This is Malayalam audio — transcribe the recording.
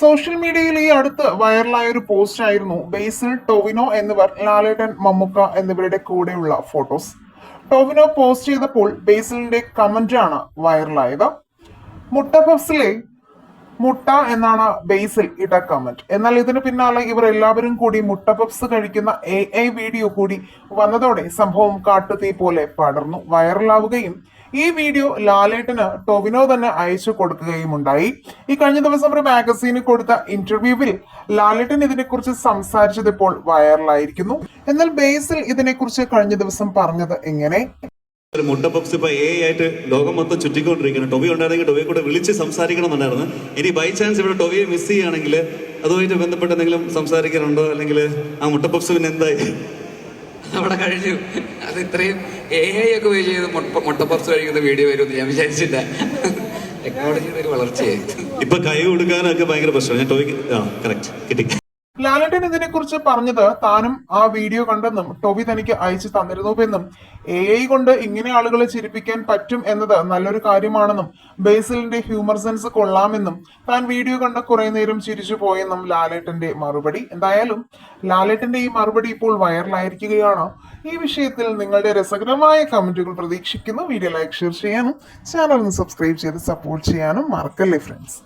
സോഷ്യൽ മീഡിയയിൽ ഈ അടുത്ത് വൈറലായ ഒരു പോസ്റ്റ് ആയിരുന്നു ബേസിൽ, ടൊവിനോ എന്നിവർ ലാലേട്ടൻ, മമ്മുക്ക എന്നിവരുടെ കൂടെയുള്ള ഫോട്ടോസ്. ടൊവിനോ പോസ്റ്റ് ചെയ്തപ്പോൾ ബേസിലിന്റെ കമന്റ് ആണ് വൈറലായത്. മുട്ട പഫ്സിലെ മുട്ട എന്നാണ് ബേസിൽ ഇട്ട കമന്റ്. എന്നാൽ ഇതിന് പിന്നാലെ ഇവർ എല്ലാവരും കൂടി മുട്ട പപ്സ് കഴിക്കുന്ന AI വീഡിയോ കൂടി വന്നതോടെ സംഭവം കാട്ടുതീ പോലെ പടർന്നു വൈറലാവുകയും ഈ വീഡിയോ ലാലേട്ടന് ടൊവിനോ തന്നെ അയച്ചു കൊടുക്കുകയും ഉണ്ടായി. ഈ കഴിഞ്ഞ ദിവസം ഒരു മാഗസീന് കൊടുത്ത ഇന്റർവ്യൂവിൽ ലാലേട്ടൻ ഇതിനെക്കുറിച്ച് സംസാരിച്ചത് ഇപ്പോൾ വൈറലായിരിക്കുന്നു. എന്നാൽ ബേസിൽ ഇതിനെക്കുറിച്ച് കഴിഞ്ഞ ദിവസം പറഞ്ഞത് എങ്ങനെ? മുട്ട പപ്സ് ഇപ്പൊ ആയിട്ട് ലോകം മൊത്തം ചുറ്റിക്കൊണ്ടിരിക്കുന്നു. ടൊവി ഉണ്ടായിരുന്നെങ്കിൽ ടൊവിയെ കൂടെ വിളിച്ച് സംസാരിക്കണം എന്നുണ്ടായിരുന്നു. ഇനി ബൈ ചാൻസ് ഇവിടെ ടൊവിയെ മിസ് ചെയ്യുകയാണെങ്കിൽ അതുമായിട്ട് ബന്ധപ്പെട്ട് എന്തെങ്കിലും സംസാരിക്കാനുണ്ടോ? അല്ലെങ്കിൽ ആ മുട്ട പപ്സ് പിന്നെ എന്തായി? അവിടെ കഴിഞ്ഞു. അത് ഇത്രയും ഒക്കെ ഉപയോഗിച്ച് ചെയ്ത് മുട്ട പപ്സ് കഴിക്കുന്ന വീഡിയോ വരുമെന്ന് ഞാൻ വിചാരിച്ചില്ല. ടെക്നോളജിയുടെ ഒരു വളർച്ചയായി. ഇപ്പൊ കൈ കൊടുക്കാനൊക്കെ ഭയങ്കര പ്രശ്നം. ഞാൻ ടൊവി കറക്റ്റ് കിട്ടി. ലാലേട്ടൻ ഇതിനെക്കുറിച്ച് പറഞ്ഞത് താനും ആ വീഡിയോ കണ്ടെന്നും ടൊവി തനിക്ക് അയച്ചു തന്നിരുന്നുവെന്നും AI കൊണ്ട് ഇങ്ങനെ ആളുകളെ ചിരിപ്പിക്കാൻ പറ്റും എന്നത് നല്ലൊരു കാര്യമാണെന്നും ബേസിലിന്റെ ഹ്യൂമർ സെൻസ് കൊള്ളാമെന്നും താൻ വീഡിയോ കണ്ട കുറെ നേരം ചിരിച്ചു പോയെന്നും ലാലേട്ടന്റെ മറുപടി. എന്തായാലും ലാലേട്ടന്റെ ഈ മറുപടി ഇപ്പോൾ വൈറലായിരിക്കുകയാണ്. ഈ വിഷയത്തിൽ നിങ്ങളുടെ രസകരമായ കമന്റുകൾ പ്രതീക്ഷിക്കുന്നു. വീഡിയോ ലൈക്ക്, ഷെയർ ചെയ്യാനും ചാനൽ സബ്സ്ക്രൈബ് ചെയ്ത് സപ്പോർട്ട് ചെയ്യാനും മറക്കല്ലേ ഫ്രണ്ട്സ്.